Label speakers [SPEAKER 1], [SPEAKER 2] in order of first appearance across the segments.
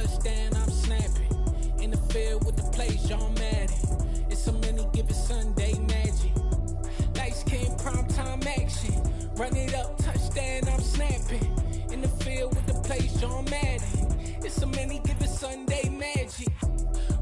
[SPEAKER 1] touchdown, I'm snapping. In the field with the plays, John Madden. It's a many given Sunday magic. Lights came primetime action. Run it up, touchdown, I'm snapping. In the field with the plays, John Madden. It's a many given Sunday magic.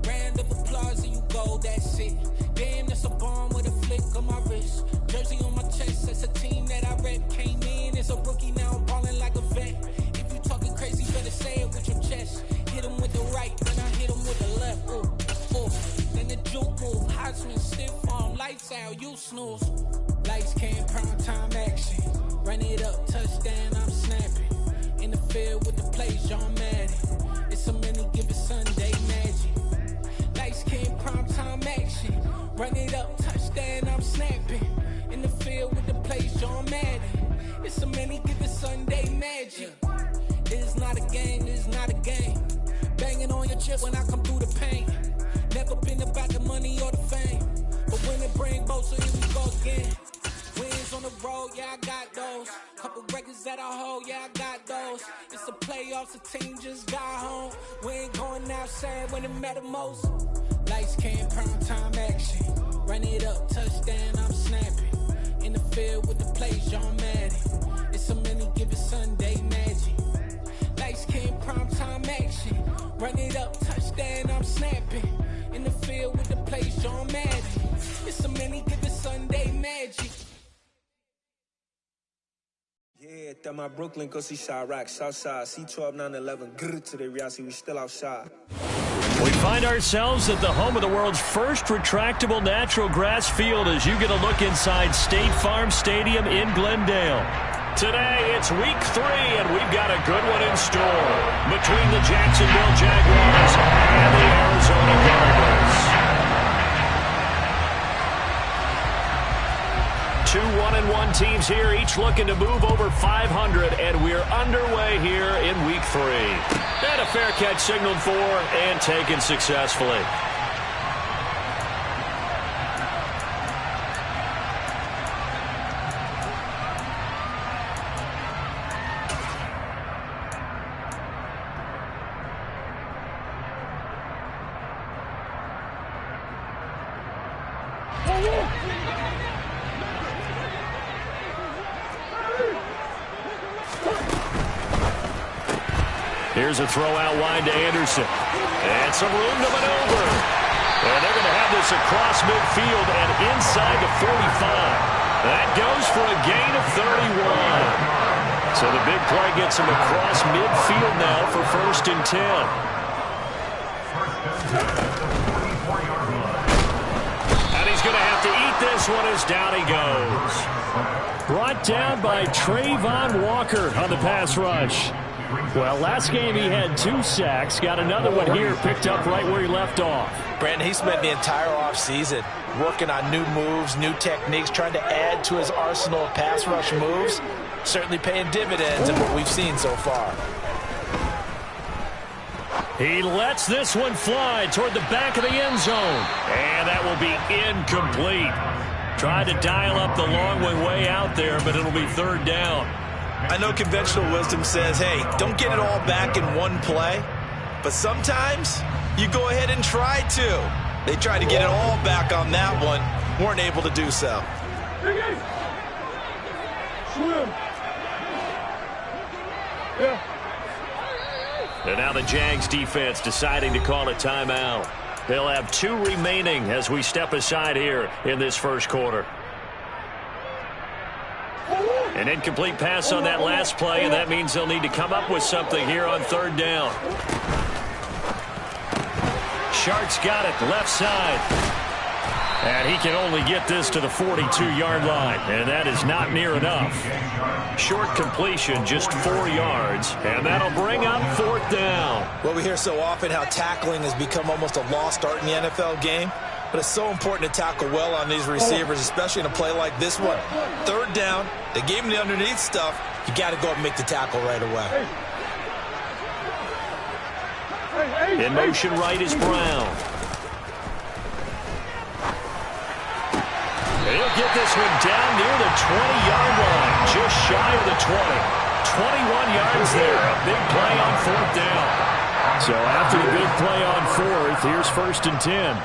[SPEAKER 1] Round of applause and you go, that's it. Damn, that's a bomb with a flick on my wrist. Jersey on my chest, that's a team that I rep. Came in as a rookie, now I'm ballin' like a vet. If you talking crazy, better say it with your chest. Hit him with the right, then I hit him with the left. Ooh, ooh. Then the juke move, Heisman stiff arm, lights out, you snooze. Lights came primetime action. Run it up, touchdown, I'm snapping. In the field with the plays, John Madden. It's a many given Sunday magic. Lights came primetime action. Run it up, touchdown, I'm snapping. In the field with the plays, John Madden. It's a many given Sunday magic. It is not a game, it is not a game. Banging on your chip when I come through the paint. Never been about the money or the fame. But when it bring both, so here we go again. Wins on the road, yeah, I got those. Couple records that I hold, yeah, I got those. It's the playoffs, the team just got home. We ain't going outside when it matter most. Lights came, primetime action. Run it up, touchdown, I'm snapping. In the field with the plays, John Madden. It's a many given Sunday magic. Lights came, primetime action. Run it up, touchdown, I'm snapping. In the field with the plays, John Madden. It's a many given Sunday magic.
[SPEAKER 2] Yeah, that my Brooklyn, go see Chirac, Southside, C12, 911, grrr to the Riasi, we still outside.
[SPEAKER 3] We find ourselves at the home of the world's first retractable natural grass field as you get a look inside State Farm Stadium in Glendale. Today, it's week 3, and we've got a good one in store between the Jacksonville Jaguars and the Arizona Cardinals. 2 1-1 teams here, each looking to move over 500, and we're underway here in week 3. And a fair catch signaled for and taken successfully. Here's a throw out wide to Anderson. And some room to maneuver. And they're going to have this across midfield and inside the 45. That goes for a gain of 31. So the big play gets him across midfield now for 1st and 10. And he's going to have to eat this one as down he goes. Brought down by Trayvon Walker on the pass rush. Well, last game he had 2 sacks. Got another one here, picked up right where he left off.
[SPEAKER 4] Brandon, he spent the entire offseason working on new moves, new techniques, trying to add to his arsenal of pass rush moves. Certainly paying dividends in what we've seen so far.
[SPEAKER 3] He lets this one fly toward the back of the end zone. And that will be incomplete. Tried to dial up the long way out there, but it'll be 3rd down.
[SPEAKER 4] I know conventional wisdom says, hey, don't get it all back in one play. But sometimes you go ahead and try to. They tried to get it all back on that one. Weren't able to do so.
[SPEAKER 3] And now the Jags defense deciding to call a timeout. They'll have 2 remaining as we step aside here in this first quarter. An incomplete pass on that last play, and that means they'll need to come up with something here on 3rd down. Sharks got it left side. And he can only get this to the 42-yard line, and that is not near enough. Short completion, just 4 yards, and that'll bring up 4th down.
[SPEAKER 4] Well, we hear so often how tackling has become almost a lost art in the NFL game. But it's so important to tackle well on these receivers, especially in a play like this one. 3rd down, they gave him the underneath stuff. You got to go up and make the tackle right away.
[SPEAKER 3] In motion right is Brown. He'll get this one down near the 20-yard line, just shy of the 20. 21 yards there, a big play on 4th down. So after the big play on fourth, here's 1st and 10.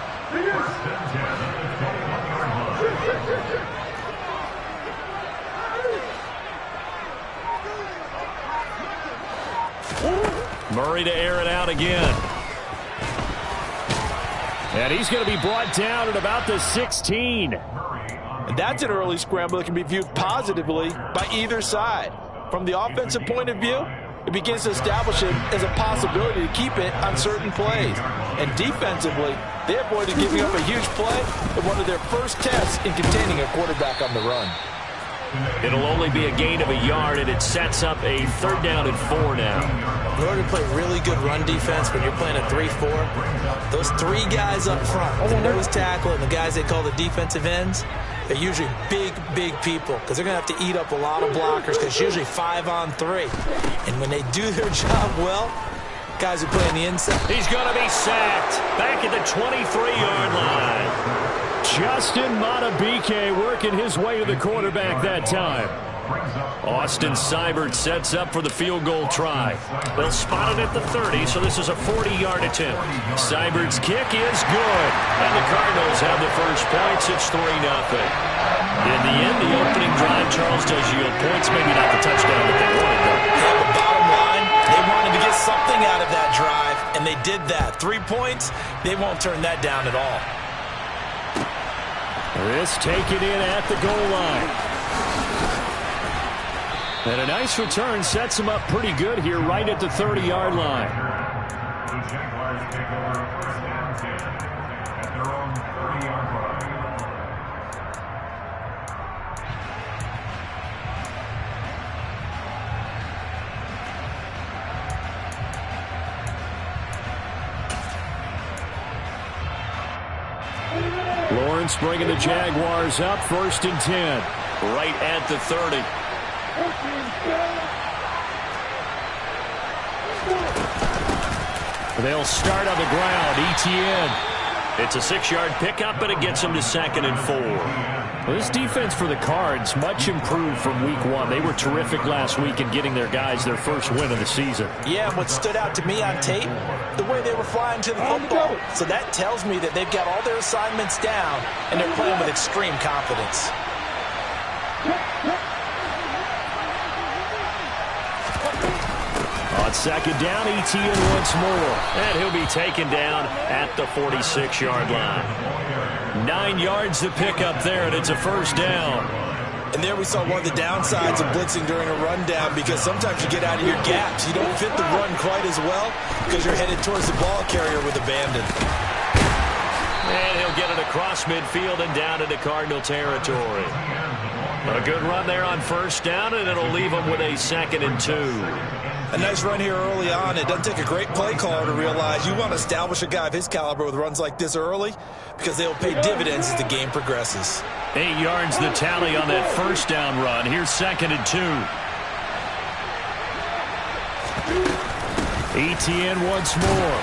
[SPEAKER 3] Murray to air it out again. And he's going to be brought down at about the 16.
[SPEAKER 4] And that's an early scramble that can be viewed positively by either side. From the offensive point of view, it begins to establish it as a possibility to keep it on certain plays. And defensively, they avoided giving up a huge play in one of their first tests in containing a quarterback on the run.
[SPEAKER 3] It'll only be a gain of a yard, and it sets up a 3rd down and 4 now.
[SPEAKER 4] In order to play really good run defense when you're playing a 3-4, those 3 guys up front, the nose tackle and the guys they call the defensive ends, they're usually big, big people because they're going to have to eat up a lot of blockers because it's usually 5-on-3. And when they do their job well, guys who play on the inside.
[SPEAKER 3] He's going to be sacked back at the 23-yard line. Justin Madubuike working his way to the quarterback that time. Austin Seibert sets up for the field goal try. They'll spot it at the 30, so this is a 40-yard attempt. Seibert's kick is good, and the Cardinals have the first points. It's 3-0. In the end, the opening drive, Charles, does yield points. Maybe not the touchdown that they wanted, though.
[SPEAKER 4] Yeah, but bottom line, they wanted to get something out of that drive, and they did that. 3 points, they won't turn that down at all.
[SPEAKER 3] This taken in at the goal line. And a nice return sets him up pretty good here right at the 30-yard line.
[SPEAKER 5] The Jaguars take over 1st and 10 at their own 30-yard line.
[SPEAKER 3] Lawrence bringing the Jaguars up 1st and 10 right at the 30. They'll start on the ground. Etienne. It's a 6-yard pickup, but it gets them to 2nd and 4. Well, this defense for the Cards much improved from week 1. They were terrific last week in getting their guys their first win of the season.
[SPEAKER 4] Yeah, what stood out to me on tape, the way they were flying to the football. So that tells me that they've got all their assignments down, and they're playing with extreme confidence.
[SPEAKER 3] On 2nd down, Etienne once more. And he'll be taken down at the 46-yard line. 9 yards to pick up there, and it's a 1st down.
[SPEAKER 4] And there we saw one of the downsides of blitzing during a rundown, because sometimes you get out of your gaps. You don't fit the run quite as well because you're headed towards the ball carrier with abandon.
[SPEAKER 3] And he'll get it across midfield and down into Cardinal territory. A good run there on 1st down, and it'll leave them with a 2nd and 2.
[SPEAKER 4] A nice run here early on. It doesn't take a great play caller to realize you want to establish a guy of his caliber with runs like this early, because they'll pay dividends as the game progresses.
[SPEAKER 3] 8 yards the tally on that 1st down run. Here's 2nd and 2. Etienne once more.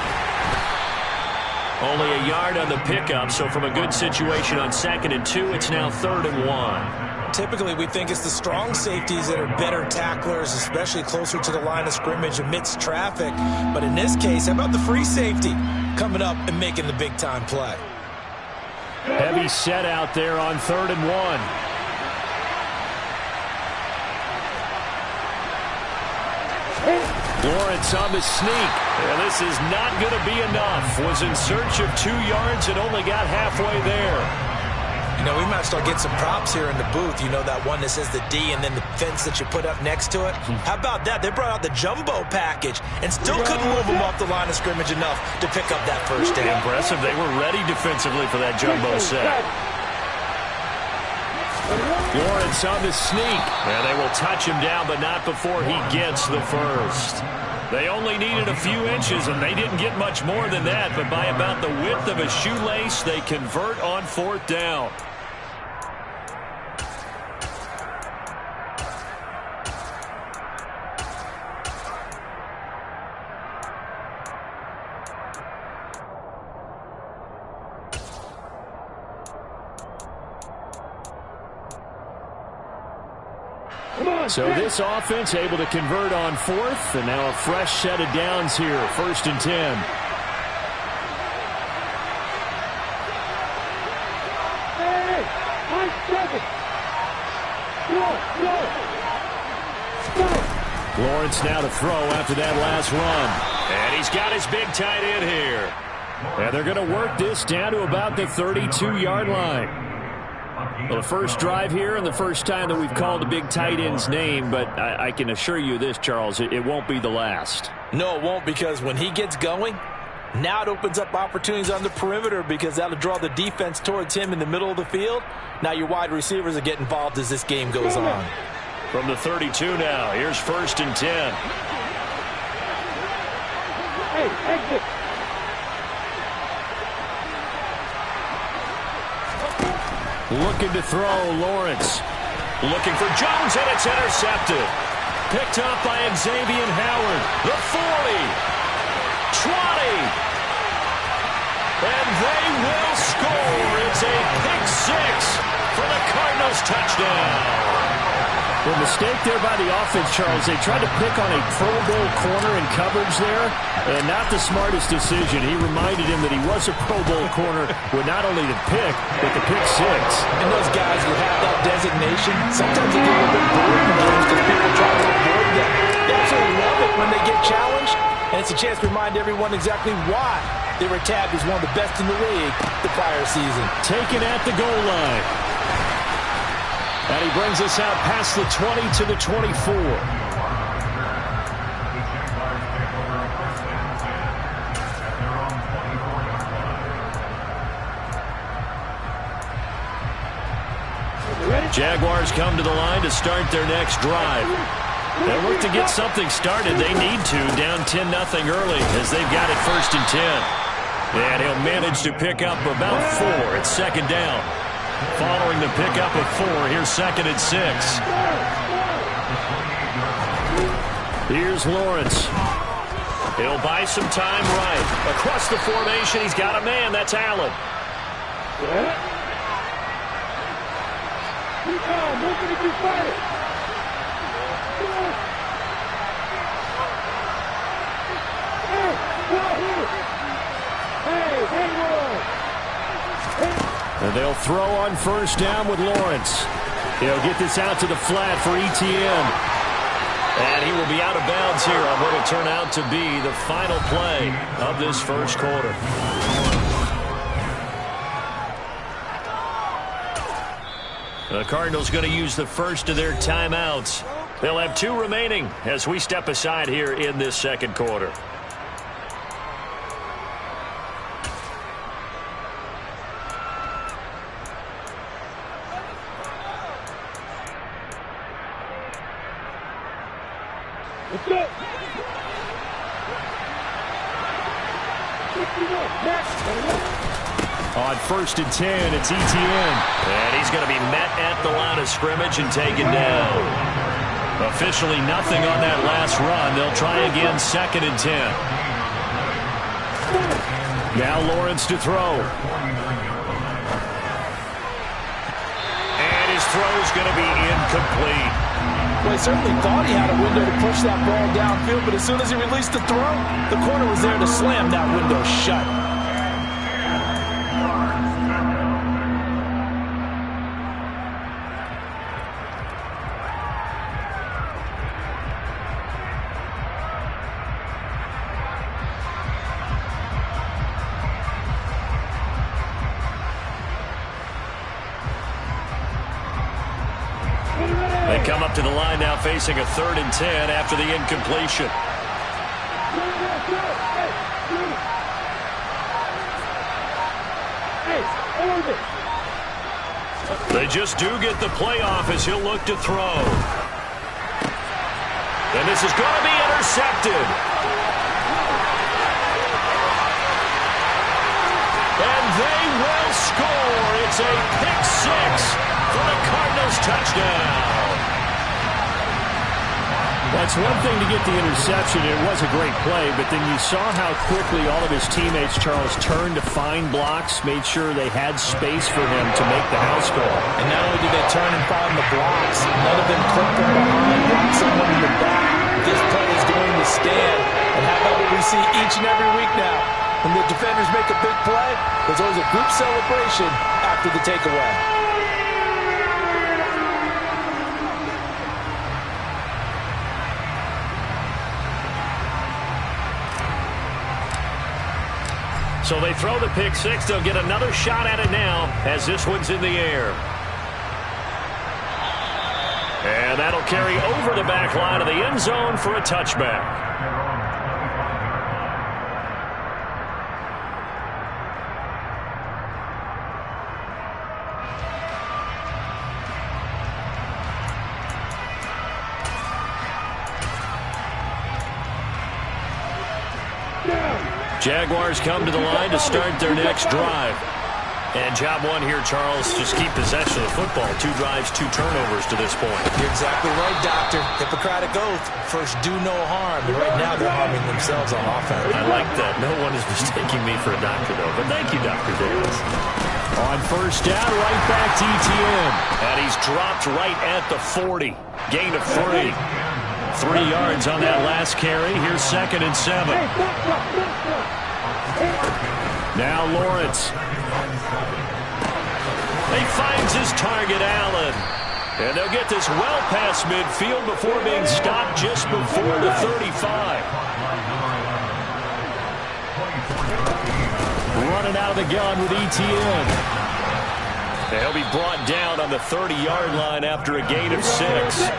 [SPEAKER 3] Only a yard on the pickup, so from a good situation on 2nd and 2, it's now 3rd and 1.
[SPEAKER 4] Typically, we think it's the strong safeties that are better tacklers, especially closer to the line of scrimmage amidst traffic. But in this case, how about the free safety coming up and making the big-time play?
[SPEAKER 3] Heavy set out there on 3rd and 1. Lawrence on the sneak. And this is not going to be enough. Was in search of 2 yards and only got halfway there.
[SPEAKER 4] You know, we might start getting some props here in the booth. You know, that one that says the D and then the fence that you put up next to it. How about that? They brought out the jumbo package and still couldn't move them off the line of scrimmage enough to pick up that 1st down.
[SPEAKER 3] Impressive. They were ready defensively for that jumbo set. Lawrence on the sneak. And they will touch him down, but not before he gets the 1st. They only needed a few inches, and they didn't get much more than that. But by about the width of a shoelace, they convert on 4th down. So this offense able to convert on fourth, and now a fresh set of downs here, 1st and 10. Lawrence now to throw after that last run. And he's got his big tight end here. And they're going to work this down to about the 32-yard line. Well, the first drive here and the first time that we've called a big tight end's name, but I can assure you this, Charles, it won't be the last.
[SPEAKER 4] No, it won't, because when he gets going, now it opens up opportunities on the perimeter because that'll draw the defense towards him in the middle of the field. Now your wide receivers will get involved as this game goes on.
[SPEAKER 3] From the 32 now, here's 1st and 10.
[SPEAKER 6] Hey, exit.
[SPEAKER 3] Looking to throw, Lawrence. Looking for Jones, and it's intercepted. Picked up by Xavier Howard. The 40. 20. And they will score. It's a pick six for the Cardinals touchdown. The mistake there by the offense, Charles. They tried to pick on a Pro Bowl corner in coverage there, and not the smartest decision. He reminded him that he was a Pro Bowl corner with not only the pick, but the pick six.
[SPEAKER 4] And those guys who have that designation, sometimes they get a little bit bored in games because people try to avoid them. They absolutely love it when they get challenged, and it's a chance to remind everyone exactly why they were tabbed as one of the best in the league the prior season.
[SPEAKER 3] Taken at the goal line. And he brings us out past the 20 to the 24. Jaguars come to the line to start their next drive. They look to get something started. They need to, down 10-0 early as they've got it 1st and 10. And he'll manage to pick up about 4. It's 2nd down. Following the pickup of 4, here's 2nd and 6. Here's Lawrence. He'll buy some time right. Across the formation, he's got a man. That's Allen. And they'll throw on 1st down with Lawrence. He'll get this out to the flat for Etienne. And he will be out of bounds here on what will turn out to be the final play of this first quarter. The Cardinals going to use the first of their timeouts. They'll have 2 remaining as we step aside here in this second quarter. On 1st and 10, it's Etienne. And he's going to be met at the line of scrimmage and taken down. Officially nothing on that last run. They'll try again 2nd and 10. Now Lawrence to throw. And his throw's going to be incomplete.
[SPEAKER 4] Well, he certainly thought he had a window to push that ball downfield, but as soon as he released the throw, the corner was there to slam that window shut.
[SPEAKER 3] They come up to the line now facing a 3rd and 10 after the incompletion. They just do get the playoff as he'll look to throw. And this is going to be intercepted. And they will score. It's a pick six for the Cardinals touchdown. That's one thing to get the interception. It was a great play, but then you saw how quickly all of his teammates, Charles, turned to find blocks, made sure they had space for him to make the house call.
[SPEAKER 4] And not only did they turn and find the blocks, none of them clipped from behind, blocked someone in the back. This play is going to stand. And how about what we see each and every week now? When the defenders make a big play, there's always a group celebration after the takeaway.
[SPEAKER 3] So they throw the pick six. They'll get another shot at it now as this one's in the air. And that'll carry over the back line of the end zone for a touchback. Jaguars come to the line to start their next drive. And job one here, Charles, just keep possession of the football. 2 drives, 2 turnovers to this point.
[SPEAKER 4] You're exactly right, Doctor. Hippocratic oath. First, do no harm. And right now, they're harming themselves on offense.
[SPEAKER 3] I like that. No one is mistaking me for a doctor, though. But thank you, Dr. Davis. On first down, right back to Etienne. And he's dropped right at the 40. Gain of 3. 3 yards on that last carry. Here's 2nd and 7. Now Lawrence. He finds his target, Allen. And they'll get this well past midfield before being stopped just before the 35. Running out of the gun with Etienne. They'll be brought down on the 30-yard line after a gain of 6.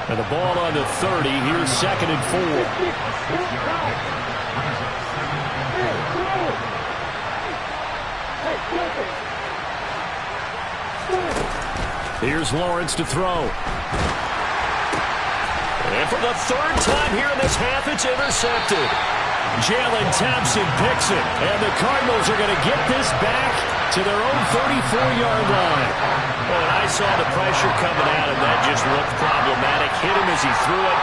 [SPEAKER 3] And the ball on the 30. Here's 2nd and 4. Here's Lawrence to throw. And for the 3rd time here in this half, it's intercepted. Jalen Thompson picks it. And the Cardinals are going to get this back to their own 34-yard line. Well, and I saw the pressure coming out, and that just looked problematic. Hit him as he threw it,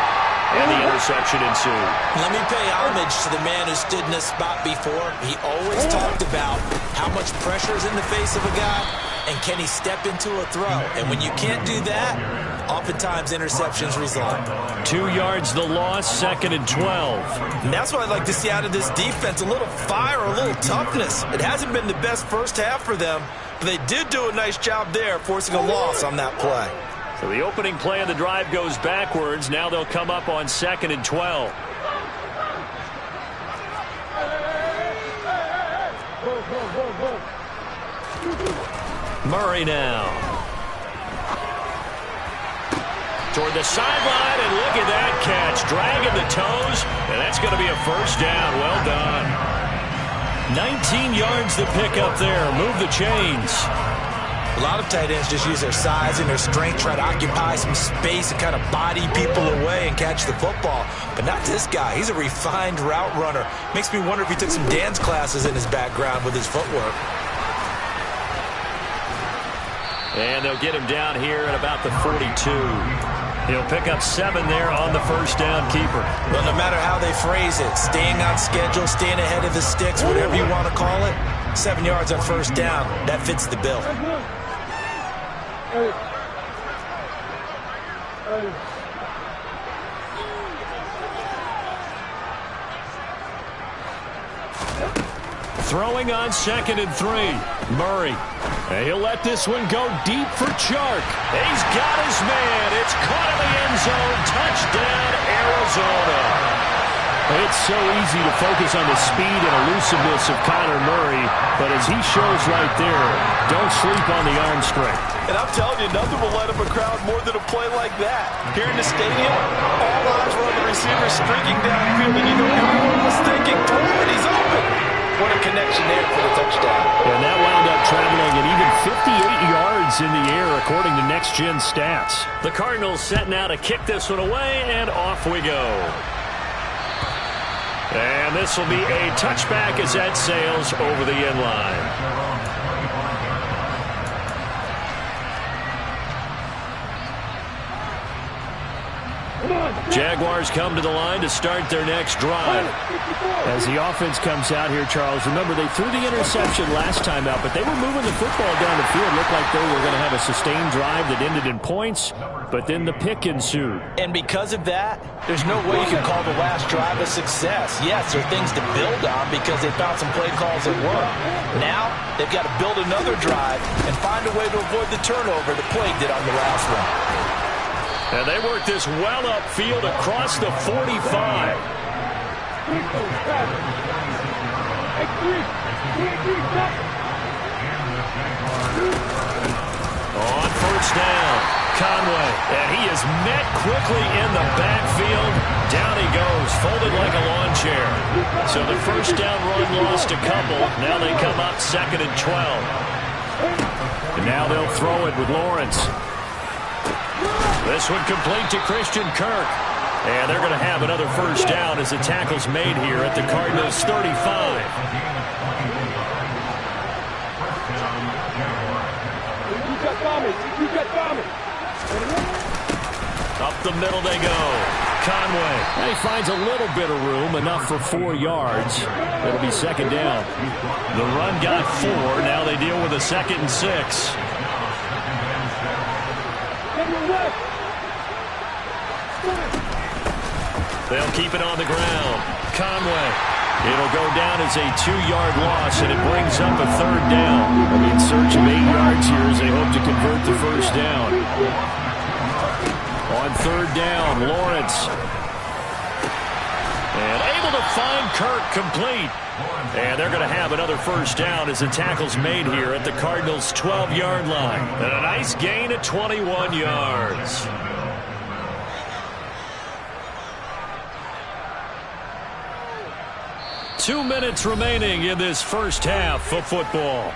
[SPEAKER 3] and the interception ensued.
[SPEAKER 4] Let me pay homage to the man who stood in this spot before. He always talked about how much pressure is in the face of a guy, and can he step into a throw? And when you can't do that, oftentimes interceptions result.
[SPEAKER 3] 2 yards the loss, 2nd and 12.
[SPEAKER 4] And that's what I'd like to see out of this defense, a little fire, a little toughness. It hasn't been the best first half for them, but they did do a nice job there, forcing a loss on that play.
[SPEAKER 3] So the opening play of the drive goes backwards. Now they'll come up on 2nd and 12. Murray now. Toward the sideline, and look at that catch. Dragging the toes, and that's going to be a first down. Well done. 19 yards to pick up there. Move the chains.
[SPEAKER 4] A lot of tight ends just use their size and their strength, try to occupy some space and kind of body people away and catch the football. But not this guy. He's a refined route runner. Makes me wonder if he took some dance classes in his background with his footwork.
[SPEAKER 3] And they'll get him down here at about the 42. He'll pick up 7 there on the first down keeper.
[SPEAKER 4] Well, no matter how they phrase it, staying on schedule, staying ahead of the sticks, whatever you want to call it, 7 yards on first down, that fits the bill.
[SPEAKER 3] Throwing on 2nd and 3. Murray. And he'll let this one go deep for Chark. He's got his man. It's caught in the end zone. Touchdown, Arizona. It's so easy to focus on the speed and elusiveness of Kyler Murray, but as he shows right there, don't sleep on the arm strength.
[SPEAKER 4] And I'm telling you, nothing will light up a crowd more than a play like that. Here in the stadium, all eyes were on the receiver streaking downfield, and you know everyone was thinking, throw it, he's open. What a connection there for the touchdown.
[SPEAKER 3] And that wound up traveling an even 58 yards in the air, according to Next Gen Stats. The Cardinals setting out to kick this one away, and off we go. And this will be a touchback as that sails over the end line. Jaguars come to the line to start their next drive.
[SPEAKER 6] As the offense comes out here, Charles, remember they threw the interception last time out, but they were moving the football down the field. Looked like they were going to have a sustained drive that ended in points, but then the pick ensued.
[SPEAKER 4] And because of that, there's no way you can call the last drive a success. Yes, there are things to build on because they found some play calls that work. Now, they've got to build another drive and find a way to avoid the turnover the play did on the last one.
[SPEAKER 3] And they work this well upfield across the 45. On first down, Conway. And he is met quickly in the backfield. Down he goes, folded like a lawn chair. So the first down run lost a couple. Now they come up 2nd and 12. And now they'll throw it with Lawrence. This one complete to Christian Kirk. And they're going to have another first down as the tackle's made here at the Cardinals' 35. Up the middle they go. Conway.
[SPEAKER 6] And he finds a little bit of room, enough for 4 yards. It'll be 2nd down.
[SPEAKER 3] The run got 4. Now they deal with a 2nd and 6. They'll keep it on the ground. Conway. It'll go down as a 2-yard loss, and it brings up a 3rd down.
[SPEAKER 6] In search of 8 yards here as they hope to convert the first down.
[SPEAKER 3] On 3rd down, Lawrence. And able to find Kirk complete. And they're going to have another first down as the tackle's made here at the Cardinals' 12-yard line. And a nice gain of 21 yards. Two minutes remaining in this first half of football.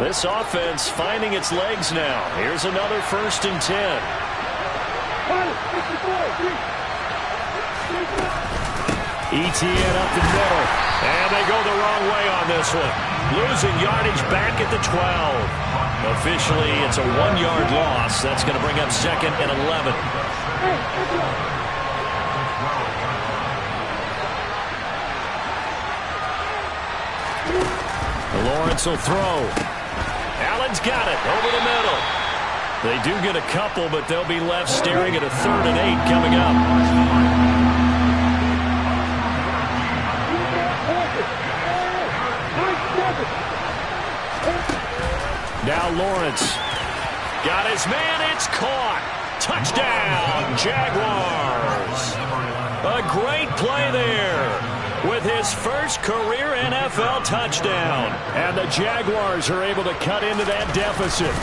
[SPEAKER 3] This offense finding its legs now. Here's another 1st and 10. Etienne up the middle. And they go the wrong way on this one. Losing yardage back at the 12. Officially, it's a 1-yard loss. That's going to bring up 2nd and 11. Lawrence will throw. Allen's got it over the middle. They do get a couple, but they'll be left staring at a 3rd and 8 coming up. Now Lawrence. Got his man. It's caught. Touchdown, Jaguars. A great play there with his first career NFL touchdown. And the Jaguars are able to cut into that deficit.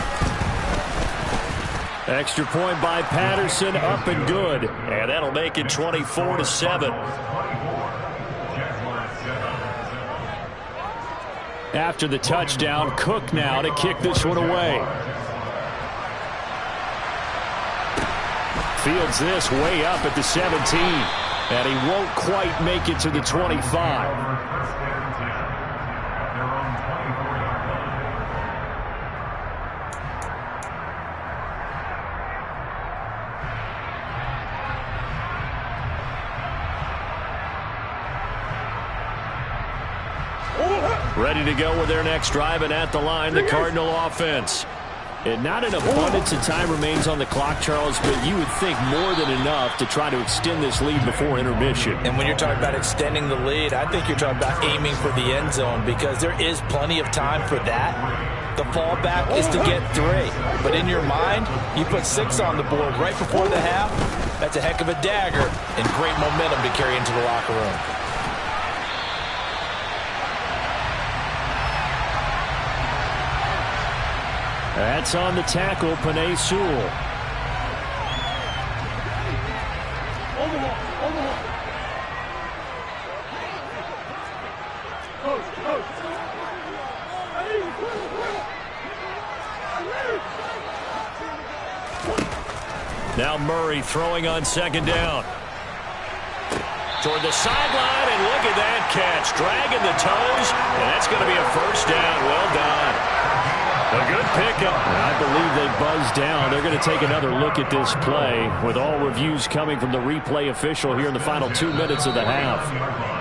[SPEAKER 3] Extra point by Patterson, up and good. And that'll make it 24-7. After the touchdown, Cook now to kick this one away. Fields this way up at the 17. And he won't quite make it to the 25. Ready to go with their next drive, and at the line, the Cardinal offense. And not an abundance of time remains on the clock, Charles, but you would think more than enough to try to extend this lead before intermission.
[SPEAKER 4] And when you're talking about extending the lead, I think you're talking about aiming for the end zone because there is plenty of time for that. The fallback is to get 3. But in your mind, you put 6 on the board right before the half. That's a heck of a dagger and great momentum to carry into the locker room.
[SPEAKER 3] That's on the tackle, Penei Sewell. Now Murray throwing on 2nd down. toward the sideline, and look at that catch. Dragging the toes, and that's going to be a first down. Well done. A good pickup.
[SPEAKER 6] I believe they buzzed down. They're going to take another look at this play with all reviews coming from the replay official here in the final 2 minutes of the half.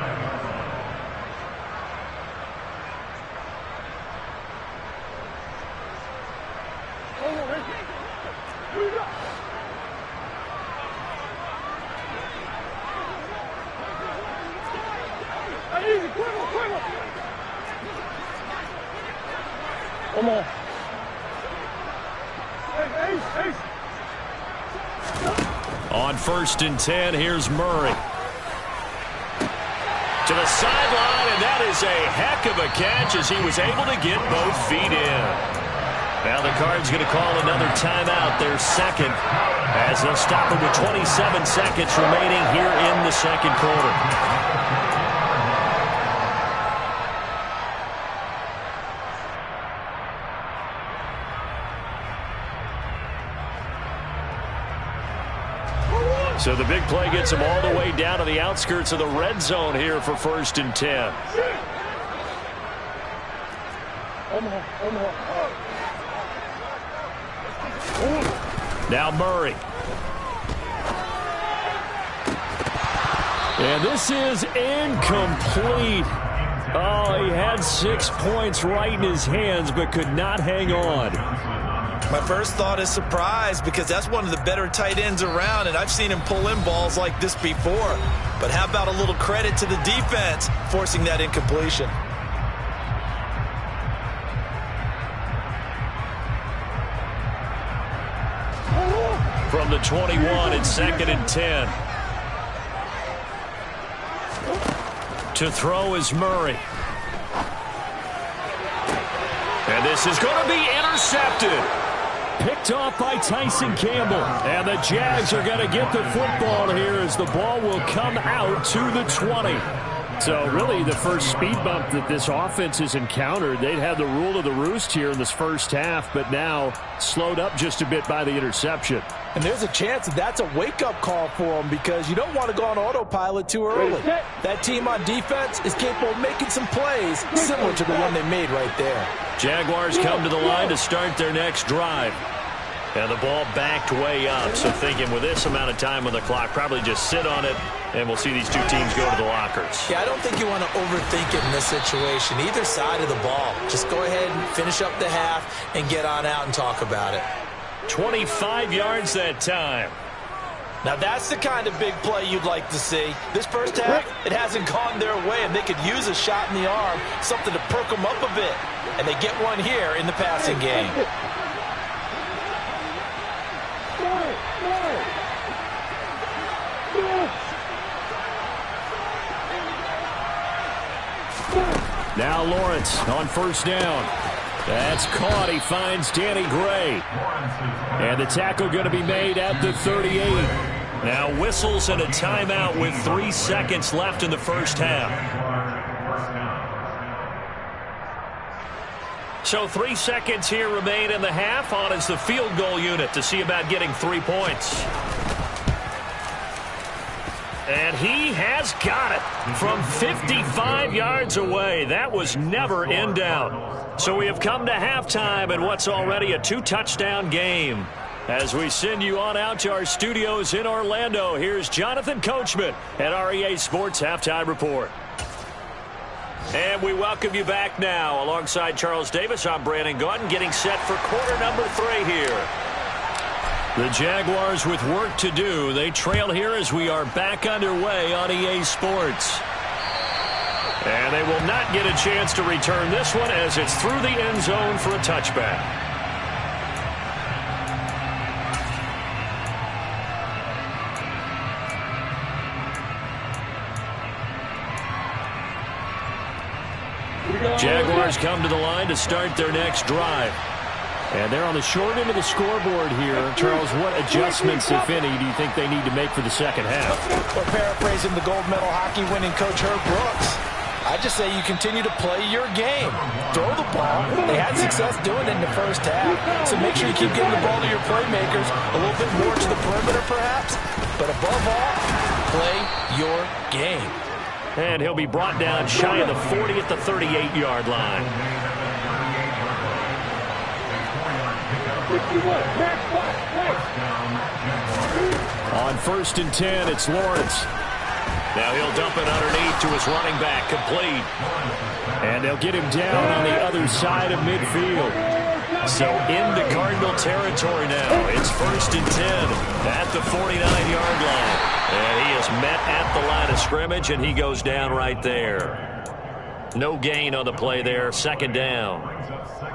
[SPEAKER 3] On 1st and 10, here's Murray. To the sideline, and that is a heck of a catch as he was able to get both feet in. Now the Cards going to call another timeout, their second, as they'll stop it with 27 seconds remaining here in the second quarter.
[SPEAKER 6] So the big play gets him all the way down to the outskirts of the red zone here for 1st and 10. Now Murray. And this is incomplete. Oh, he had 6 points right in his hands, but could not hang on.
[SPEAKER 4] My first thought is surprise, because that's one of the better tight ends around, and I've seen him pull in balls like this before. But how about a little credit to the defense forcing that incompletion?
[SPEAKER 3] From the 21, it's 2nd and 10. To throw is Murray. And this is going to be intercepted.
[SPEAKER 6] Picked off by Tyson Campbell. And the Jags are going to get the football here as the ball will come out to the 20. So really the first speed bump that this offense has encountered. They'd had the rule of the roost here in this first half, but now slowed up just a bit by the interception.
[SPEAKER 4] And there's a chance that that's a wake-up call for them, because you don't want to go on autopilot too early. That team on defense is capable of making some plays similar to the one they made right there.
[SPEAKER 3] Jaguars come to the line to start their next drive. And the ball backed way up, so thinking with this amount of time on the clock, probably just sit on it, and we'll see these two teams go to the lockers.
[SPEAKER 4] Yeah, I don't think you want to overthink it in this situation. Either side of the ball. Just go ahead and finish up the half and get on out and talk about it.
[SPEAKER 3] 25 yards that time.
[SPEAKER 4] Now that's the kind of big play you'd like to see. This first half, it hasn't gone their way, and they could use a shot in the arm, something to perk them up a bit. And they get one here in the passing game.
[SPEAKER 6] Now Lawrence on 1st down. That's caught. He finds Danny Gray. And the tackle going to be made at the 38.
[SPEAKER 3] Now whistles and a timeout with 3 seconds left in the first half. So 3 seconds here remain in the half. On is the field goal unit to see about getting 3 points. And he has got it from 55 yards away. That was never in doubt. So we have come to halftime in what's already a 2-touchdown game. As we send you on out to our studios in Orlando, here's Jonathan Coachman at REA Sports Halftime Report. And we welcome you back now. Alongside Charles Davis, I'm Brandon Gaudin, getting set for quarter number 3 here. The Jaguars with work to do. They trail here as we are back underway on EA Sports. And they will not get a chance to return this one as it's through the end zone for a touchback. Jaguars come to the line to start their next drive.
[SPEAKER 6] And they're on the short end of the scoreboard here. Charles, what adjustments, if any, do you think they need to make for the second half?
[SPEAKER 4] Or paraphrasing the gold medal hockey winning coach Herb Brooks, I just say you continue to play your game. Throw the ball. They had success doing it in the first half. So make sure you keep getting the ball to your playmakers, a little bit more to the perimeter perhaps. But above all, play your game.
[SPEAKER 3] And he'll be brought down shy of the 40 at the 38-yard line. On 1st and 10, it's Lawrence. Now he'll dump it underneath to his running back, complete. And they'll get him down on the other side of midfield. So into Cardinal territory now. It's 1st and 10 at the 49-yard line. And he is met at the line of scrimmage, and he goes down right there. No gain on the play there, 2nd down.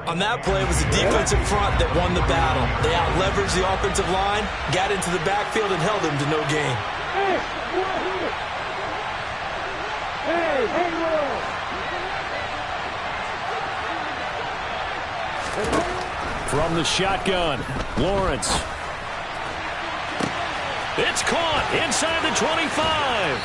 [SPEAKER 4] On that play, it was the defensive front that won the battle. They out-leveraged the offensive line, got into the backfield, and held him to no gain.
[SPEAKER 6] From the shotgun, Lawrence.
[SPEAKER 3] It's caught inside the 25.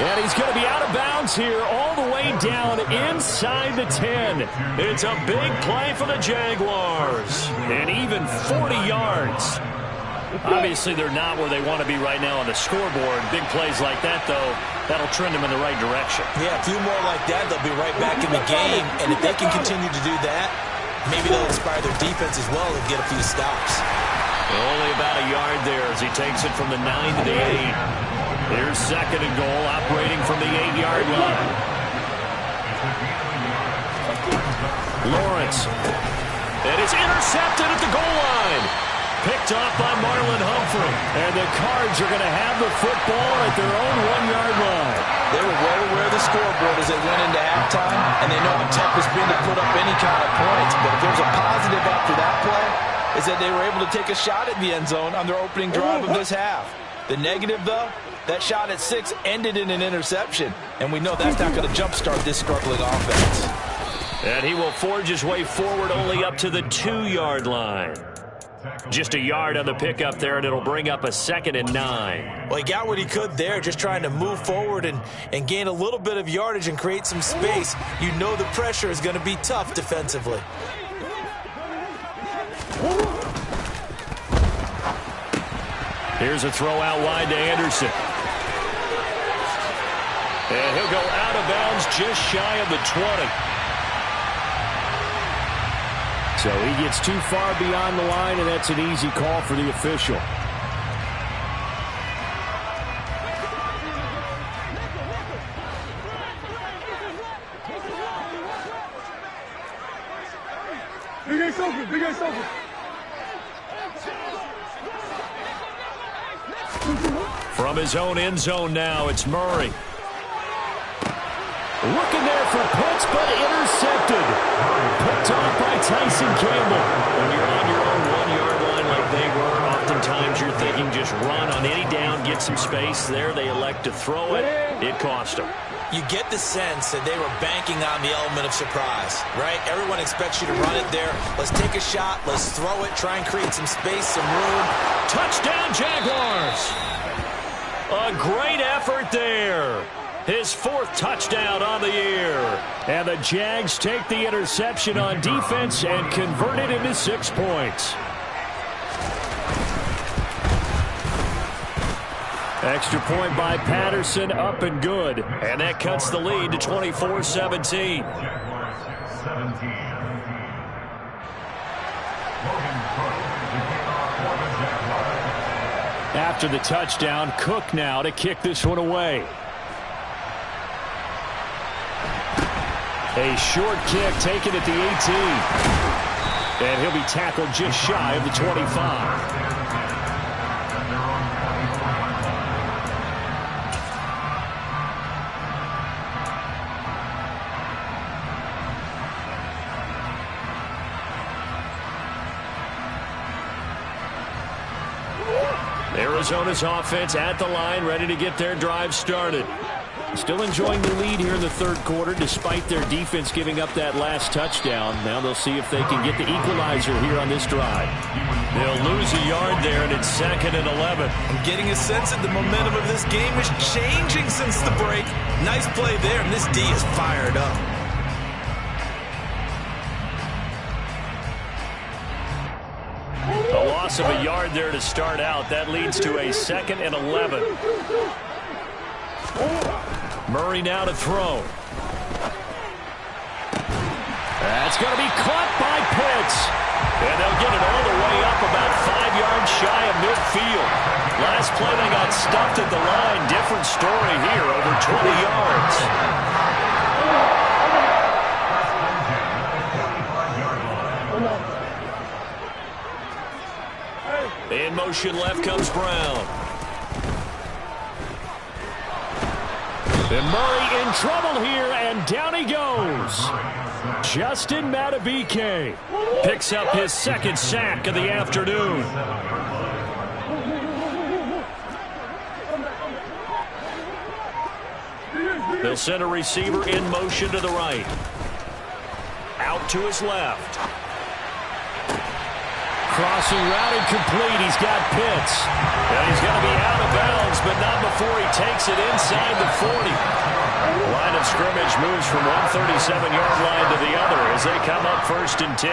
[SPEAKER 6] And he's going to be out of bounds here all the way down inside the 10.
[SPEAKER 3] It's a big play for the Jaguars.
[SPEAKER 6] And even 40 yards.
[SPEAKER 3] Obviously, they're not where they want to be right now on the scoreboard. Big plays like that, though, that'll trend them in the right direction.
[SPEAKER 4] Yeah, a few more like that, they'll be right back in the game. And if they can continue to do that, maybe they'll inspire their defense as well and get a few stops.
[SPEAKER 3] Only about a yard there as he takes it from the 9 to the 8. Here's 2nd and goal, operating from the 8-yard line. Lawrence. It is intercepted at the goal line. Picked off by Marlon Humphrey.
[SPEAKER 6] And the Cards are going to have the football at their own 1-yard line.
[SPEAKER 4] They were well aware of the scoreboard as they went into halftime, and they know how tough it's been to put up any kind of points. But if there's a positive after that play, is that they were able to take a shot at the end zone on their opening drive of this half. The negative, though, that shot at 6 ended in an interception, and we know that's not going to jumpstart this struggling offense.
[SPEAKER 3] And he will forge his way forward only up to the 2-yard line. Just a yard on the pickup there, and it'll bring up a 2nd and 9.
[SPEAKER 4] Well, he got what he could there, just trying to move forward and gain a little bit of yardage and create some space. You know the pressure is going to be tough defensively.
[SPEAKER 3] Here's a throw out wide to Anderson. And he'll go out of bounds just shy of the 20.
[SPEAKER 6] So he gets too far beyond the line, and that's an easy call for the official.
[SPEAKER 3] From his own end zone now, it's Murray.
[SPEAKER 6] Looking there for Pitts, but intercepted. Picked off by Tyson Campbell.
[SPEAKER 3] When you're on your own 1-yard line like they were, oftentimes you're thinking just run on any down, get some space. There they elect to throw it. It cost them.
[SPEAKER 4] You get the sense that they were banking on the element of surprise, right? Everyone expects you to run it there. Let's take a shot. Let's throw it. Try and create some space, some room.
[SPEAKER 3] Touchdown, Jaguars! A great effort there. His 4th touchdown on the year.
[SPEAKER 6] And the Jags take the interception on defense and convert it into 6 points. Extra point by Patterson, up and good.
[SPEAKER 3] And that cuts the lead to 24-17.
[SPEAKER 6] After the touchdown, Cook now to kick this one away. A short kick taken at the 18. And he'll be tackled just shy of the 25.
[SPEAKER 3] Arizona's offense at the line, ready to get their drive started.
[SPEAKER 6] Still enjoying the lead here in the 3rd quarter, despite their defense giving up that last touchdown. Now they'll see if they can get the equalizer here on this drive.
[SPEAKER 3] They'll lose a yard there, and it's 2nd and 11.
[SPEAKER 4] I'm getting a sense that the momentum of this game is changing since the break. Nice play there, and this D is fired up.
[SPEAKER 3] A loss of a yard there to start out. That leads to a 2nd and 11. Murray now to throw. That's going to be caught by Pitts. And they'll get it all the way up about 5 yards shy of midfield. Last play they got stuffed at the line. Different story here, over 20 yards. In motion left comes Brown. And Murray in trouble here, and down he goes. Justin Madubuike picks up his second sack of the afternoon. They'll send a receiver in motion to the right. Out to his left. Crossing route incomplete. He's got Pitts. And he's going to be out of bounds, but not before he takes it inside the 40. Line of scrimmage moves from one 37-yard line to the other as they come up 1st and 10.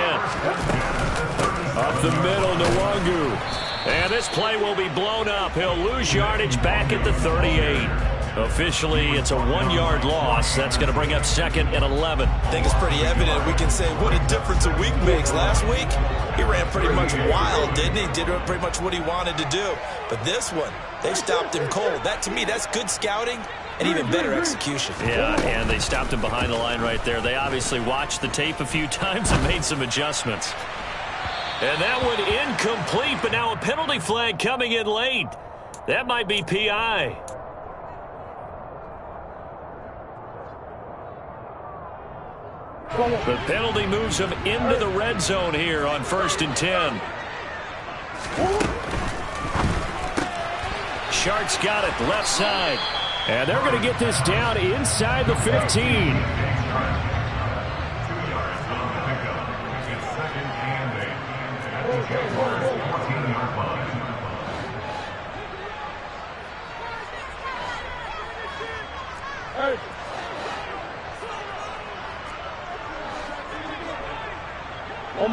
[SPEAKER 3] Up the middle, Nwangu. And this play will be blown up. He'll lose yardage back at the 38. Officially, it's a 1-yard loss. That's going to bring up 2nd and 11.
[SPEAKER 4] I think it's pretty evident. We can say what a difference a week makes. Last week, he ran pretty much wild, didn't he? Did pretty much what he wanted to do. But this one, they stopped him cold. That, to me, that's good scouting and even better execution.
[SPEAKER 3] Yeah, and they stopped him behind the line right there. They obviously watched the tape a few times and made some adjustments. And that one incomplete, but now a penalty flag coming in late. That might be PI. The penalty moves him into the red zone here on 1st and 10. Sharks got it left side. And they're going to get this down inside the 15.
[SPEAKER 5] It's 2 yards on the pickup. It's 2nd and 8 at the Jaguars' 14-yard line.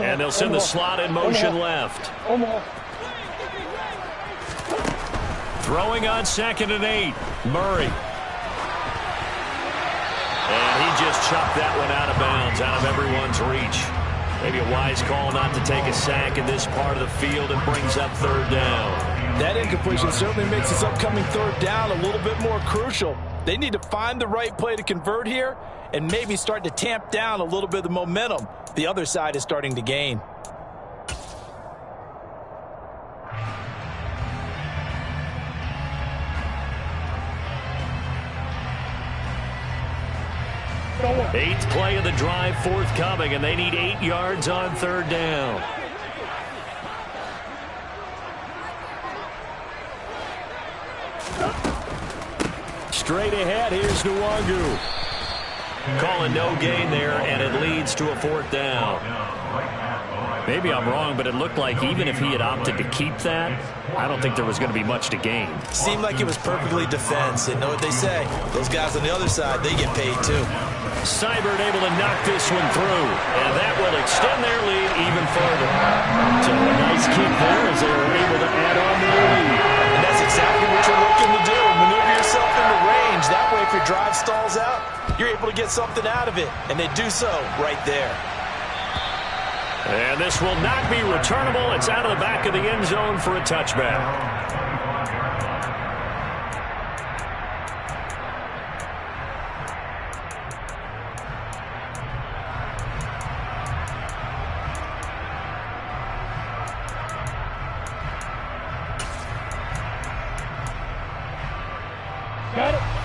[SPEAKER 3] And they'll send the slot in motion left. Throwing on 2nd and 8. Murray. And he just chopped that one out of bounds, out of everyone's reach. Maybe a wise call not to take a sack in this part of the field and brings up 3rd down.
[SPEAKER 4] That incompletion certainly makes this upcoming 3rd down a little bit more crucial. They need to find the right play to convert here and maybe start to tamp down a little bit of the momentum the other side is starting to gain.
[SPEAKER 3] Eighth play of the drive forthcoming, and they need 8 yards on 3rd down. Straight ahead, here's Nwangu. Calling no gain there, and it leads to a 4th down. Maybe I'm wrong, but it looked like even if he had opted to keep that, I don't think there was going to be much to gain.
[SPEAKER 4] Seemed like it was perfectly defense. And know what they say, those guys on the other side, they get paid too.
[SPEAKER 3] Seibert able to knock this one through, and that will extend their lead even further. So a nice kick there as they were able to add on to their lead.
[SPEAKER 4] And that's exactly what you're looking to do. Maneuver yourself into range. That way, if your drive stalls out, you're able to get something out of it. And they do so right there.
[SPEAKER 3] And this will not be returnable. It's out of the back of the end zone for a touchback.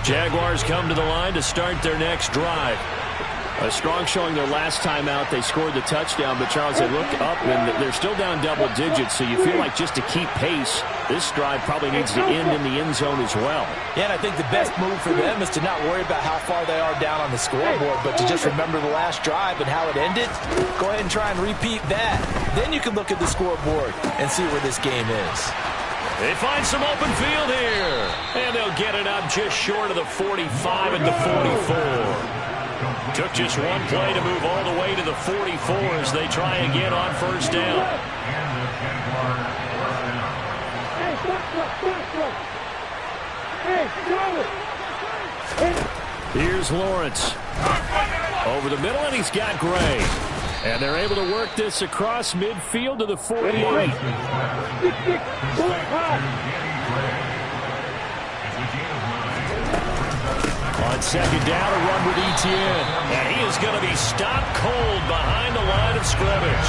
[SPEAKER 3] Jaguars come to the line to start their next drive.
[SPEAKER 6] A strong showing their last time out. They scored the touchdown, but Charles, they look up and they're still down double digits, so you feel like just to keep pace, this drive probably needs to end in the end zone as well.
[SPEAKER 4] Yeah, and I think the best move for them is to not worry about how far they are down on the scoreboard, but to just remember the last drive and how it ended. Go ahead and try and repeat that. Then you can look at the scoreboard and see where this game is.
[SPEAKER 3] They find some open field here, and they'll get it up just short of the 45 and the 44. Took just one play to move all the way to the 44 as they try again on 1st down.
[SPEAKER 6] Here's Lawrence. Over the middle, and he's got Gray. And they're able to work this across midfield to the 48. On second down, a run with Etienne. And he is going to be stopped cold behind the line of scrimmage.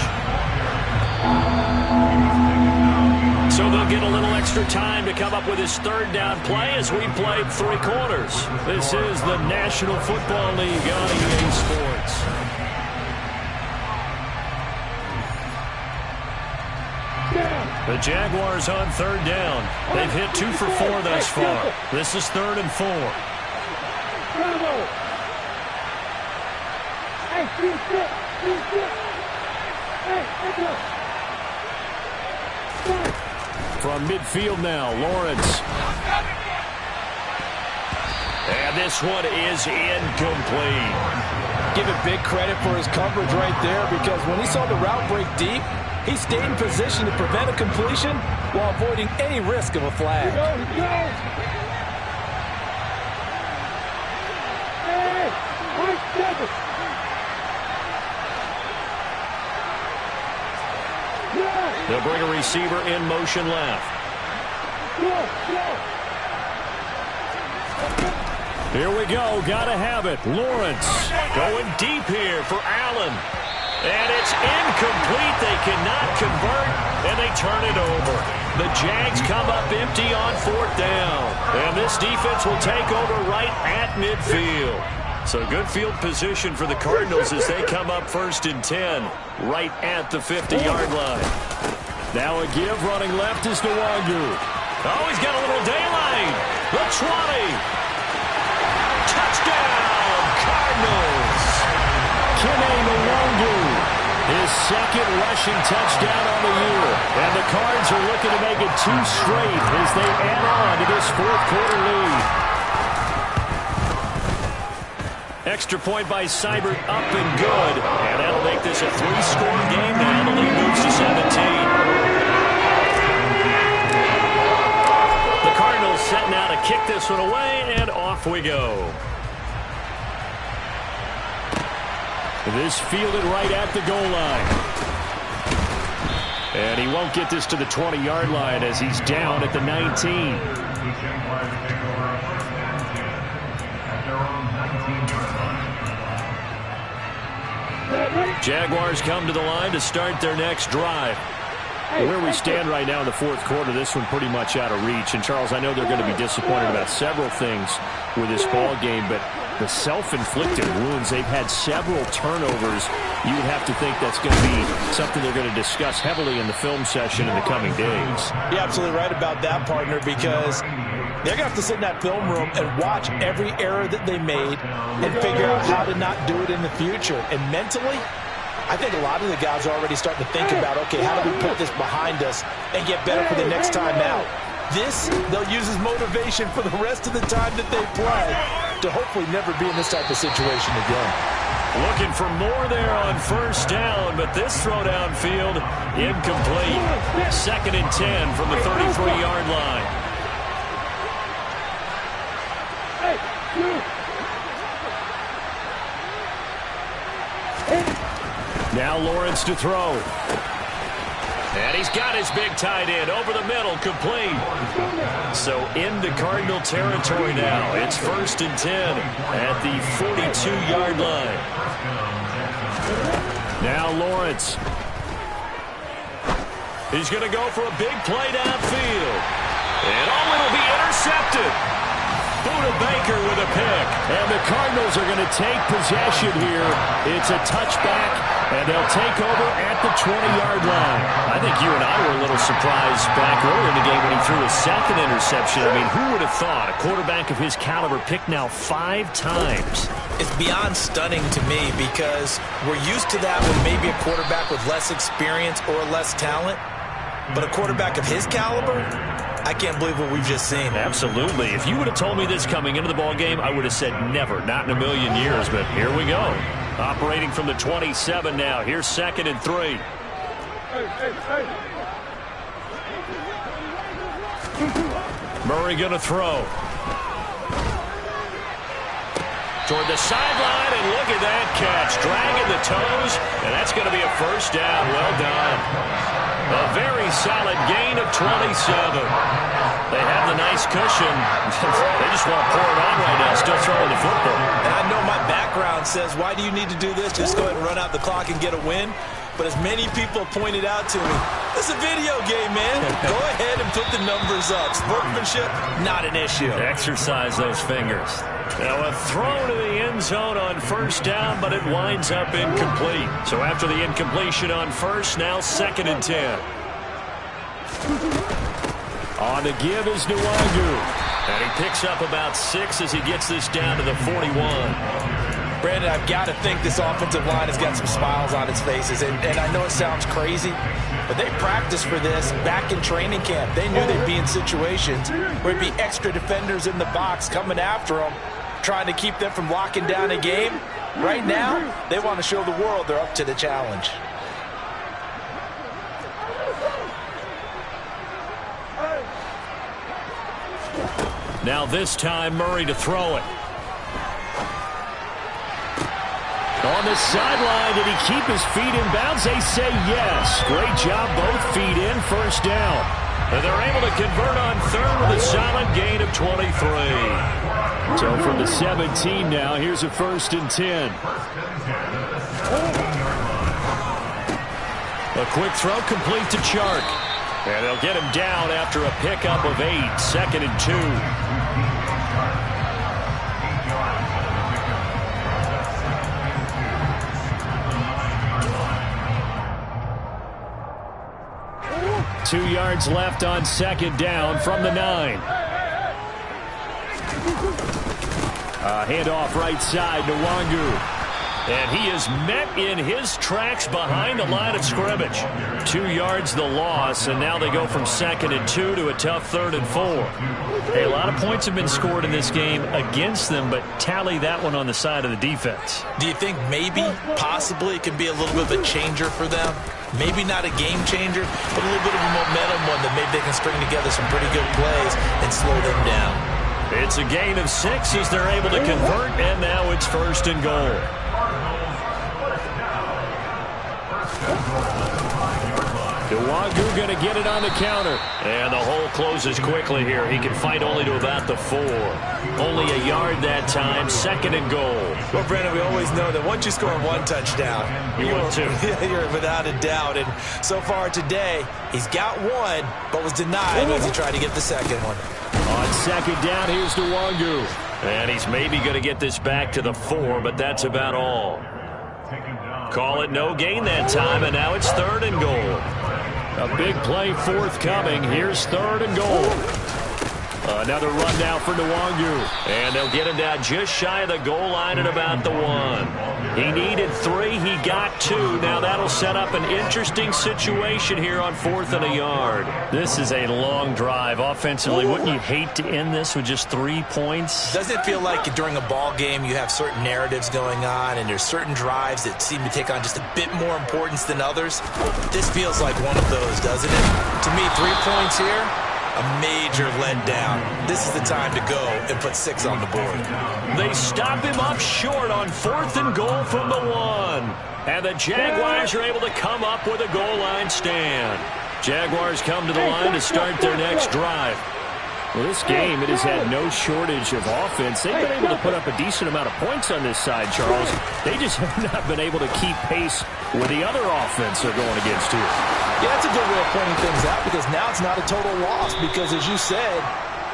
[SPEAKER 6] So they'll get a little extra time to come up with his third down play as we played 3 quarters. This is the National Football League on EA Sports. The Jaguars on third down. They've hit 2 for 4 thus far. This is 3rd and 4. From midfield now, Lawrence. And this one is incomplete.
[SPEAKER 4] Give it big credit for his coverage right there, because when he saw the route break deep, he stayed in position to prevent a completion while avoiding any risk of a flag.
[SPEAKER 6] They'll bring a receiver in motion left. Here we go. Gotta have it. Lawrence going deep here for Allen. And it's incomplete. They cannot convert, and they turn it over. The Jags come up empty on 4th down. And this defense will take over right at midfield. So good field position for the Cardinals as they come up 1st and 10, right at the 50-yard line. Now a give running left is Nwangu. Oh, he's got a little daylight. The 20. Touchdown, Cardinals. Kene Nwangu, his 2nd rushing touchdown on the year. And the Cards are looking to make it 2 straight as they add on to this 4th quarter lead. Extra point by Seibert, up and good. And that'll make this a 3-score game now. The lead moves to 17. The Cardinals set now to kick this one away, and off we go. This fielded right at the goal line. And he won't get this to the 20-yard line as he's down at the 19. Jaguars come to the line to start their next drive. Where we stand right now in the 4th quarter, this one pretty much out of reach. And, Charles, I know they're going to be disappointed about several things with this ball game, but the self-inflicted wounds, they've had several turnovers. You would have to think that's going to be something they're going to discuss heavily in the film session in the coming days.
[SPEAKER 4] You're absolutely right about that, partner, because they're going to have to sit in that film room and watch every error that they made and figure out how to not do it in the future. And mentally, I think a lot of the guys are already starting to think about, okay, how do we put this behind us and get better for the next time out? This, they'll use as motivation for the rest of the time that they play to hopefully never be in this type of situation again.
[SPEAKER 6] Looking for more there on 1st down, but this throw downfield, incomplete. 2nd and 10 from the 33-yard line. Now Lawrence to throw. And he's got his big tight end over the middle, complete. So into Cardinal territory now. It's 1st and 10 at the 42-yard line. Now Lawrence. He's going to go for a big play downfield. And it'll be intercepted. Buda Baker with a pick. And the Cardinals are going to take possession here. It's a touchback, and they'll take over at the 20-yard line. I think you and I were a little surprised back earlier in the game when he threw his 2nd interception. I mean, who would have thought a quarterback of his caliber picked now 5 times?
[SPEAKER 4] It's beyond stunning to me because we're used to that with maybe a quarterback with less experience or less talent. But a quarterback of his caliber, I can't believe what we've just seen.
[SPEAKER 6] Absolutely. If you would have told me this coming into the ball game, I would have said never, not in a million years. But here we go. Operating from the 27 now. Here's 2nd and 3. Murray going to throw.
[SPEAKER 3] toward the sideline, and look at that catch. Dragging the toes, and that's going to be a first down. Well done. A very solid gain of 27. They have the nice cushion. They just want to pour it on right now, still throwing the football.
[SPEAKER 4] And I know my background says, why do you need to do this? Just go ahead and run out the clock and get a win. But as many people pointed out to me, it's a video game, man. Go ahead and put the numbers up. Sportsmanship, not an issue.
[SPEAKER 3] Exercise those fingers. Now a throw to the end zone on first down, but it winds up incomplete. So after the incompletion on first, now 2nd and 10. On the give is Nwangu. And he picks up about 6 as he gets this down to the 41.
[SPEAKER 4] Brandon, I've got to think this offensive line has got some smiles on its faces. And I know it sounds crazy, but they practiced for this back in training camp. They knew they'd be in situations where it'd be extra defenders in the box coming after them, trying to keep them from locking down a game. Right now, they want to show the world they're up to the challenge.
[SPEAKER 3] Now this time, Murray to throw it. On the sideline, did he keep his feet in bounds? They say yes. Great job, both feet in, first down. And they're able to convert on third with a solid gain of 23. So from the 17 now, here's a 1st and 10. A quick throw complete to Chark. And they'll get him down after a pickup of 8, 2nd and 2. Two yards left on 2nd down from the 9. Handoff right side to Nwangu. And he is met in his tracks behind the line of scrimmage. 2 yards the loss, and now they go from 2nd and 2 to a tough 3rd and 4. Hey, a lot of points have been scored in this game against them, but tally that one on the side of the defense.
[SPEAKER 4] Do you think maybe, possibly, it can be a little bit of a changer for them? Maybe not a game changer, but a little bit of a momentum one that maybe they can string together some pretty good plays and slow them down.
[SPEAKER 3] It's a gain of 6 as they're able to convert, and now it's 1st and goal. Nwangu going to get it on the counter. And the hole closes quickly here. He can fight only to about the 4. Only a yard that time, 2nd and goal.
[SPEAKER 4] Well, Brandon, we always know that once you score 1 touchdown,
[SPEAKER 3] you're
[SPEAKER 4] without a doubt. And so far today, he's got 1, but was denied as he tried to get the 2nd one.
[SPEAKER 3] On 2nd down, here's Nwangu. And he's maybe going to get this back to the 4, but that's about all. Call it no gain that time, and now it's 3rd and goal. A big play forthcoming. Here's 3rd and goal. Another run now for Nwangu. And they'll get him down just shy of the goal line at about the 1. He needed 3. He got 2. Now that'll set up an interesting situation here on 4th and a yard. This is a long drive. Offensively, wouldn't you hate to end this with just 3 points?
[SPEAKER 4] Doesn't it feel like during a ball game you have certain narratives going on and there's certain drives that seem to take on just a bit more importance than others? This feels like one of those, doesn't it? To me, 3 points here, a major letdown. This is the time to go and put 6 on the board.
[SPEAKER 3] They stop him up short on 4th and goal from the 1. And the Jaguars are able to come up with a goal line stand. Jaguars come to the line to start their next drive. Well, this game, it has had no shortage of offense. They've been able to put up a decent amount of points on this side, Charles. They just have not been able to keep pace with the other offense they're going against here.
[SPEAKER 4] Yeah, that's a good way of pointing things out because now it's not a total loss because, as you said,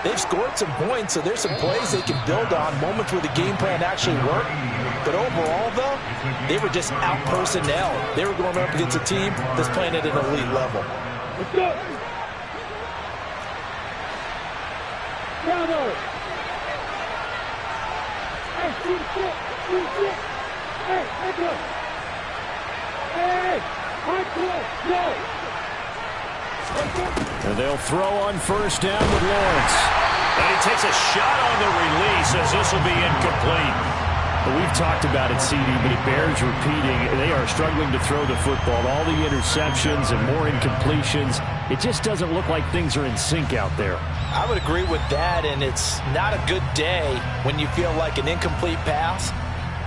[SPEAKER 4] they've scored some points, so there's some plays they can build on, moments where the game plan actually worked. But overall, though, they were just out-personnel. They were going up against a team that's playing at an elite level.
[SPEAKER 7] Let's go. Bravo. Hey, shoot it. Hey, Michael. Hey, Michael, go.
[SPEAKER 3] And they'll throw on 1st down with Lawrence. And he takes a shot on the release as this will be incomplete.
[SPEAKER 6] We've talked about it, CD, but it bears repeating. They are struggling to throw the football. All the interceptions and more incompletions. It just doesn't look like things are in sync out there.
[SPEAKER 4] I would agree with that, and it's not a good day when you feel like an incomplete pass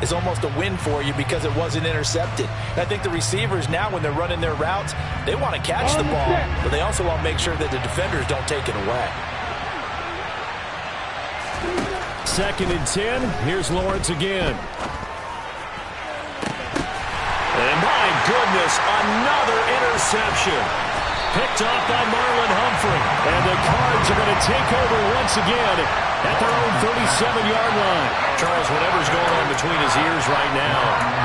[SPEAKER 4] is almost a win for you because it wasn't intercepted. And I think the receivers now, when they're running their routes, they want to catch the ball, but they also want to make sure that the defenders don't take it away.
[SPEAKER 6] 2nd and 10. Here's Lawrence again. And my goodness, another interception. Picked off by Marlon Humphrey. And the Cards are going to take over once again at their own 37-yard line.
[SPEAKER 3] Charles, whatever's going on between his ears right now,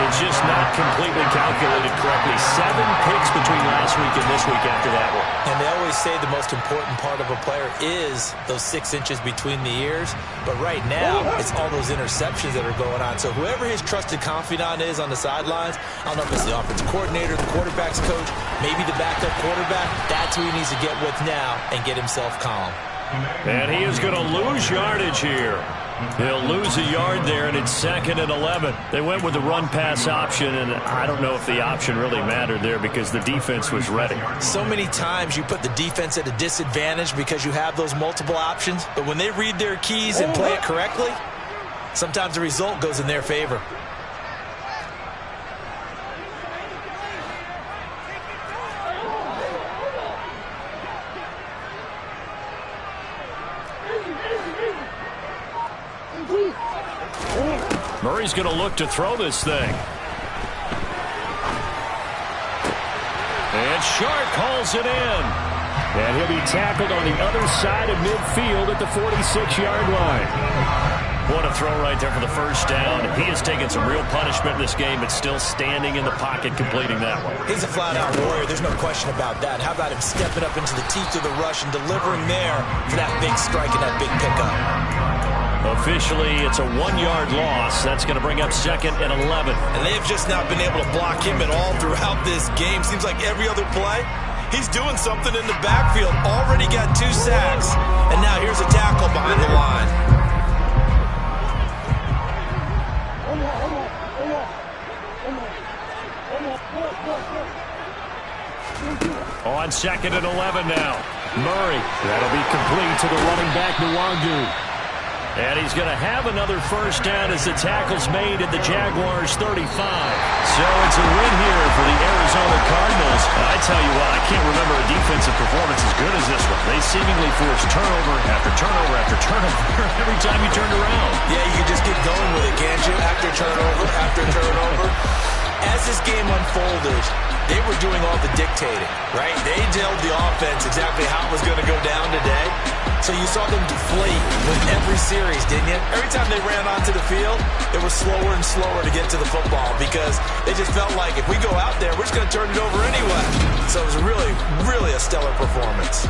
[SPEAKER 3] it's just not completely calculated correctly. 7 picks between last week and this week after that one.
[SPEAKER 4] And they always say the most important part of a player is those 6 inches between the ears. But right now, it's all those interceptions that are going on. So whoever his trusted confidant is on the sidelines, I don't know if it's the offensive coordinator, the quarterback's coach, maybe the backup quarterback, that's who he needs to get with now and get himself calm.
[SPEAKER 3] And he is going to lose yardage here. He'll lose a yard there, and it's 2nd and 11.
[SPEAKER 6] They went with the run-pass option, and I don't know if the option really mattered there because the defense was ready.
[SPEAKER 4] So many times you put the defense at a disadvantage because you have those multiple options, but when they read their keys and play it correctly, sometimes the result goes in their favor.
[SPEAKER 6] Murray's going to look to throw this thing. And Sharp hauls it in. And he'll be tackled on the other side of midfield at the 46-yard line.
[SPEAKER 3] What a throw right there for the first down. He has taken some real punishment in this game, but still standing in the pocket, completing that one.
[SPEAKER 4] He's a flat-out warrior. There's no question about that. How about him stepping up into the teeth of the rush and delivering there for that big strike and that big pickup?
[SPEAKER 3] Officially, it's a 1-yard loss. That's going to bring up 2nd and 11.
[SPEAKER 4] And they have just not been able to block him at all throughout this game. Seems like every other play, he's doing something in the backfield. Already got 2 sacks, and now here's a tackle behind the line.
[SPEAKER 3] On 2nd and 11 now.
[SPEAKER 6] Murray. That'll be complete to the running back, Nwangu.
[SPEAKER 3] And he's going to have another first down as the tackle's made at the Jaguars' 35. So it's a win here for the Arizona Cardinals. I tell you what, I can't remember a defensive performance as good as this one. They seemingly forced turnover after turnover after turnover every time you turned around.
[SPEAKER 4] Yeah, you can just keep going with it, can't you? After turnover, after turnover. As this game unfolded, they were doing all the dictating, right? They told the offense exactly how it was going to go down today. So you saw them deflate with every series, didn't you? Every time they ran onto the field, it was slower and slower to get to the football because they just felt like if we go out there, we're just going to turn it over anyway. So it was really, really a stellar performance.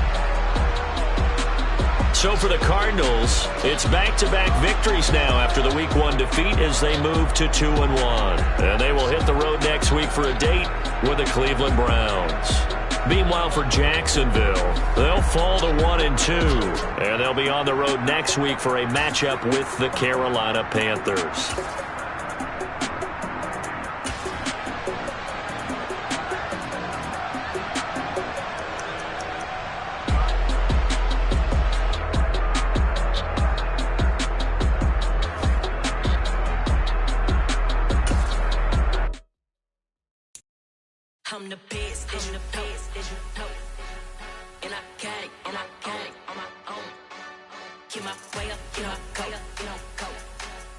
[SPEAKER 3] So for the Cardinals, it's back-to-back victories now after the Week 1 defeat as they move to 2-1. And they will hit the road next week for a date with the Cleveland Browns. Meanwhile, for Jacksonville, they'll fall to 1-2. And they'll be on the road next week for a matchup with the Carolina Panthers.
[SPEAKER 8] I'm the best, and I can't, and I can't.